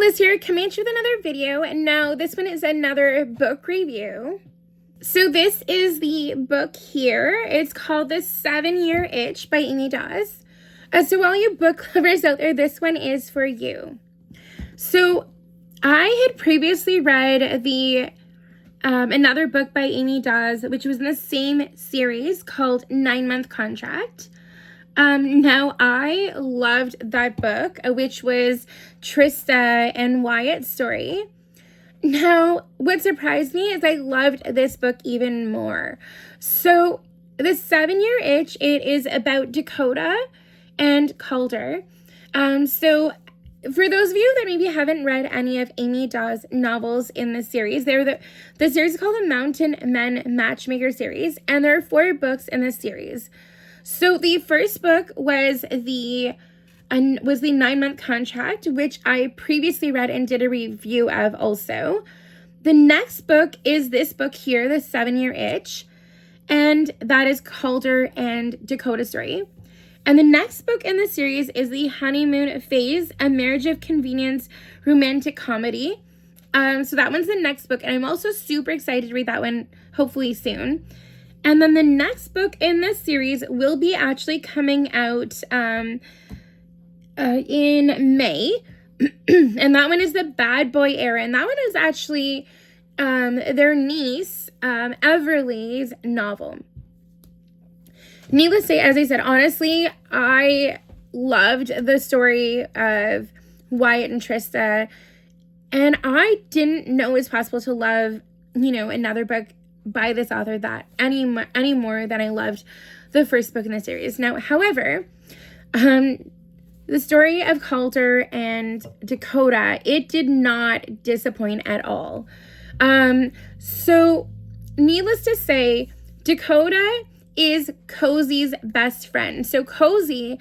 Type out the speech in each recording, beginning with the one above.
Liz here, coming at you with another video, and now this one is another book review. So this is the book here. It's called The 7-Year Itch by Daws. So all you book lovers out there, this one is for you. So I had previously read the another book by Daws, which was in the same series called 9-Month Contract. Now I loved that book, which was Trista and Wyatt's story. Now, what surprised me is I loved this book even more. So, The 7-Year Itch, it is about Dakota and Calder. So for those of you that maybe haven't read any of Amy Daws' novels in the series, the series is called the Mountain Men Matchmaker series, and there are 4 books in this series. So the first book was the 9-Month Contract, which I previously read and did a review of also. The next book is this book here, The 7-Year Itch, and that is Calder and Dakota's story. And the next book in the series is The Honeymoon Phase, a Marriage of Convenience romantic comedy. So that one's the next book, and I'm also super excited to read that one hopefully soon. And then the next book in this series will be actually coming out in May. And that one is The Bad Boy Era. And that one is actually their niece, Everly's novel. Needless to say, as I said, honestly, I loved the story of Wyatt and Trista. And I didn't know it was possible to love, another book by this author that any more than I loved the first book in the series. Now, however, the story of Calder and Dakota, it did not disappoint at all. So needless to say, Dakota is Cozy's best friend. So Cozy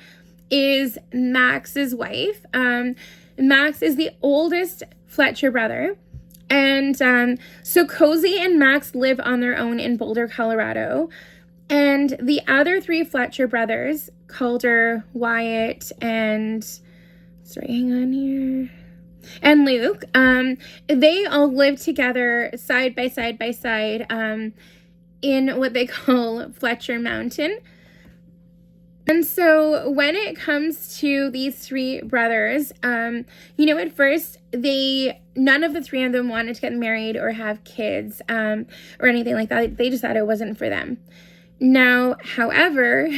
is Max's wife. Max is the oldest Fletcher brother. And so Cozy and Max live on their own in Boulder, Colorado. And the other 3 Fletcher brothers, Calder, Wyatt, and and Luke, they all live together side by side in what they call Fletcher Mountain. And so when it comes to these 3 brothers, at first none of the 3 of them wanted to get married or have kids, or anything like that. They just thought it wasn't for them. Now, however,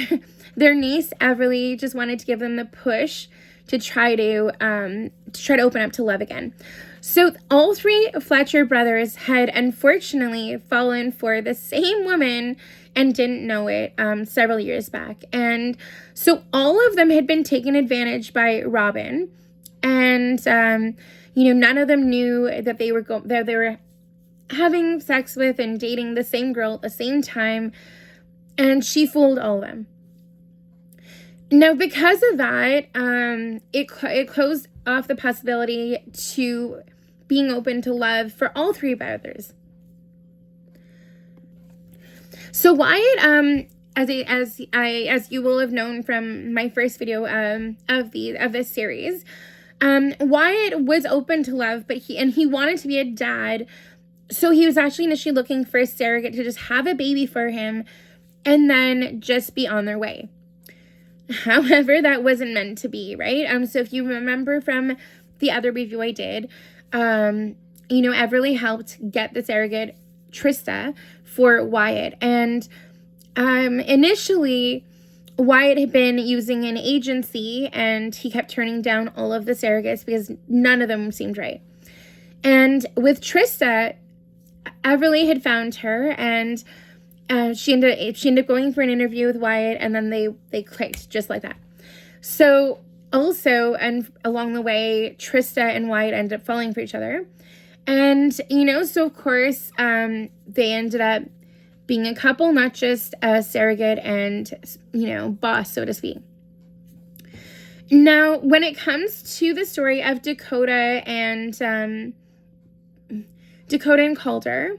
their niece Everly just wanted to give them the push to try to open up to love again. So all 3 Fletcher brothers had unfortunately fallen for the same woman and didn't know it several years back. And so all of them had been taken advantage by Robin. And, none of them knew that they were having sex with and dating the same girl at the same time. And she fooled all of them. Now, because of that, it closed off the possibility to being open to love for all 3 brothers. So Wyatt, as you will have known from my first video of this series, Wyatt was open to love, but he wanted to be a dad. So he was actually initially looking for a surrogate to just have a baby for him, and then just be on their way. However, that wasn't meant to be, right? So if you remember from the other review I did, Everly helped get the surrogate Trista for Wyatt. And initially, Wyatt had been using an agency, and he kept turning down all of the surrogates because none of them seemed right. And with Trista, Everly had found her, and she ended up going for an interview with Wyatt, and then they clicked just like that. So also, and along the way, Trista and Wyatt ended up falling for each other. And, so of course, they ended up being a couple, not just a surrogate and, boss, so to speak. Now, when it comes to the story of Dakota and Calder,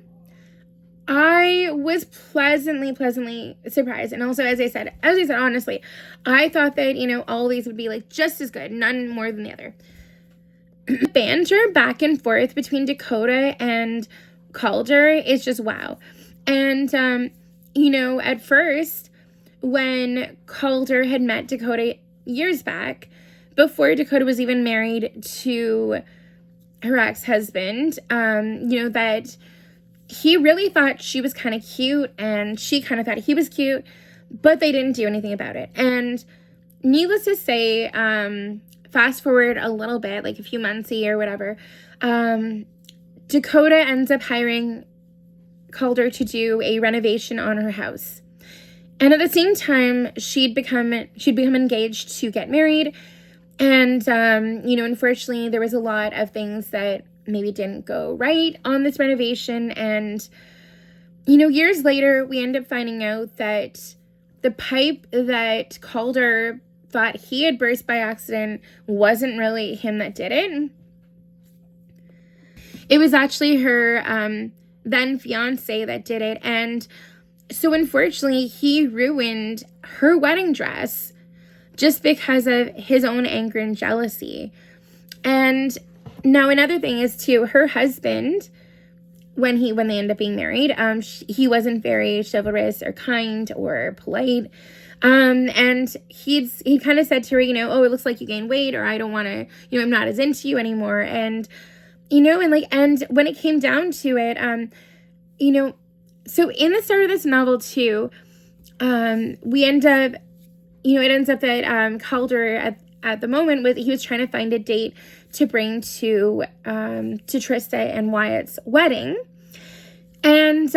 I was pleasantly surprised. And also, as I said, honestly, I thought that, all these would be like just as good, none more than the other. The banter back and forth between Dakota and Calder is just wow. And, you know, at first, when Calder had met Dakota years back, before Dakota was even married to her ex-husband, you know, that he really thought she was kind of cute and she kind of thought he was cute, but they didn't do anything about it. And needless to say, fast forward a little bit, like a few months, a year, whatever, Dakota ends up hiring Calder to do a renovation on her house. And at the same time, she'd become engaged to get married. And, you know, unfortunately, there was a lot of things that maybe didn't go right on this renovation. And, you know, years later, we end up finding out that the pipe that Calder thought he had burst by accident wasn't really him that did it. It was actually her then fiance that did it. And so unfortunately, he ruined her wedding dress just because of his own anger and jealousy. And now another thing is too, her husband, when they end up being married, he wasn't very chivalrous or kind or polite. And he kind of said to her, you know, oh, it looks like you gained weight, or I don't want to, you know, I'm not as into you anymore. And, you know, and when it came down to it, you know, so in the start of this novel too, we end up, you know, it ends up that Calder at the moment he was trying to find a date to bring to Trista and Wyatt's wedding. And,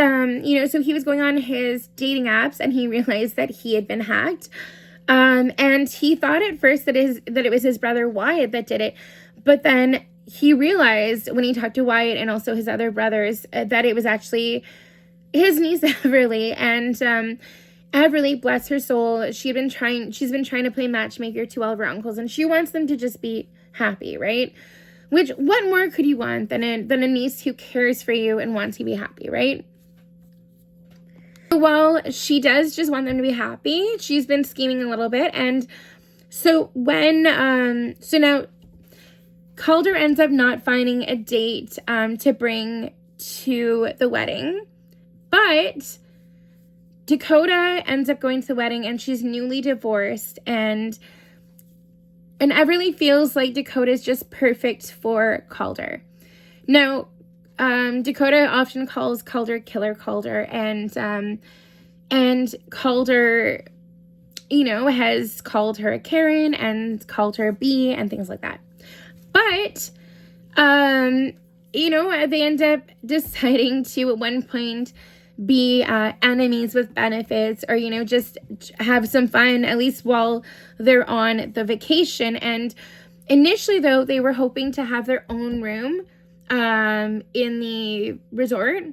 you know, so he was going on his dating apps and he realized that he had been hacked. And he thought at first that it was his brother Wyatt that did it. But then he realized when he talked to Wyatt and also his other brothers that it was actually his niece Everly. And Everly, bless her soul, she's been trying to play matchmaker to all of her uncles, and she wants them to just be happy, right? Which, what more could you want than a niece who cares for you and wants you to be happy, right? While she does just want them to be happy, she's been scheming a little bit. And so when, so now Calder ends up not finding a date to bring to the wedding, but Dakota ends up going to the wedding and she's newly divorced, and Everly feels like Dakota's just perfect for Calder. Now, Dakota often calls Calder Killer Calder, and Calder, you know, has called her a Karen and called her a B and things like that. But, you know, they end up deciding to at one point be enemies with benefits, or, you know, just have some fun, at least while they're on the vacation. And initially, though, they were hoping to have their own room in the resort.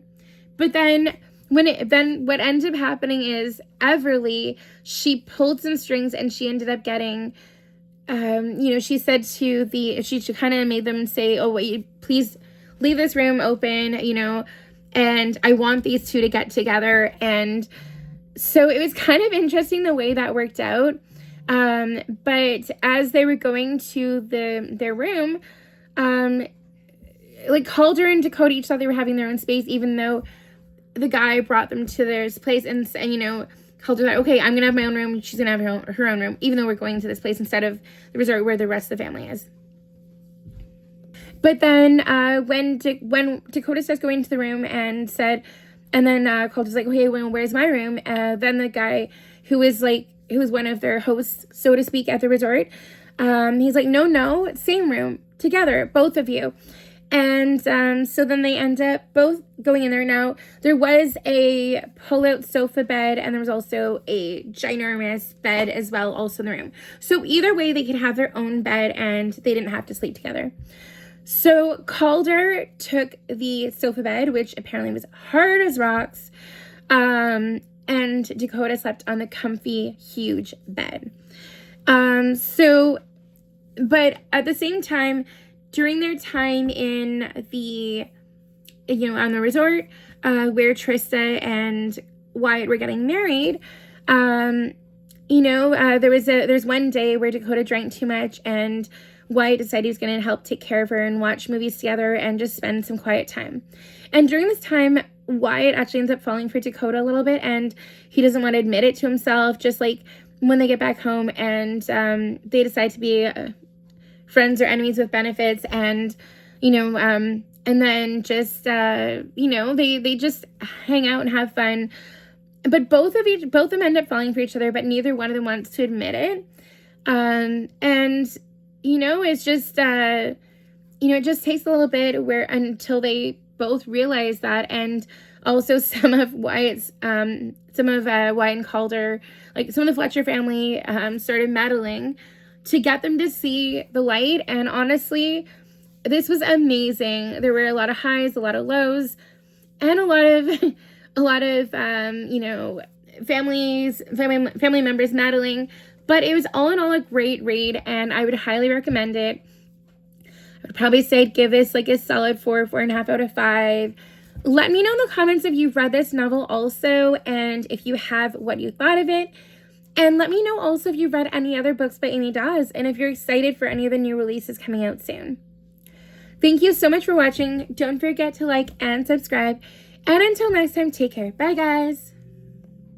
But then what ended up happening is Everly, she pulled some strings and she ended up getting, you know, she said she kind of made them say, oh, wait, please leave this room open, you know, and I want these two to get together. And so it was kind of interesting the way that worked out. But as they were going to their room, like Calder and Dakota each thought they were having their own space, even though the guy brought them to their place. And you know, Calder thought, okay, I'm going to have my own room. She's going to have her own room, even though we're going to this place instead of the resort where the rest of the family is. But then when Dakota starts going to the room and then Calder's like, okay, well, where's my room? Then the guy who was one of their hosts, so to speak, at the resort, he's like, no, same room, together, both of you. And so then they end up both going in there. Now, there was a pull-out sofa bed, and there was also a ginormous bed as well, also in the room. So either way, they could have their own bed, and they didn't have to sleep together. So Calder took the sofa bed, which apparently was hard as rocks, and Dakota slept on the comfy, huge bed. But at the same time, during their time in on the resort, where Trista and Wyatt were getting married, there's one day where Dakota drank too much and Wyatt decided he was going to help take care of her and watch movies together and just spend some quiet time. And during this time, Wyatt actually ends up falling for Dakota a little bit, and he doesn't want to admit it to himself, just like when they get back home and they decide to be friends or enemies with benefits, and, you know, and then just, you know, they just hang out and have fun. But both of them end up falling for each other, but neither one of them wants to admit it. And, you know, it's just, you know, it just takes a little bit until they both realize that. And also some of Wyatt and Calder, like some of the Fletcher family, started meddling to get them to see the light. And honestly, this was amazing. There were a lot of highs, a lot of lows, and a lot of you know, family members meddling. But it was all in all a great read, and I would highly recommend it. I would probably say give this like a solid 4.5 out of 5. Let me know in the comments if you've read this novel also, and if you have, what you thought of it. And let me know also if you've read any other books by Amy Daws, and if you're excited for any of the new releases coming out soon. Thank you so much for watching. Don't forget to like and subscribe. And until next time, take care. Bye, guys.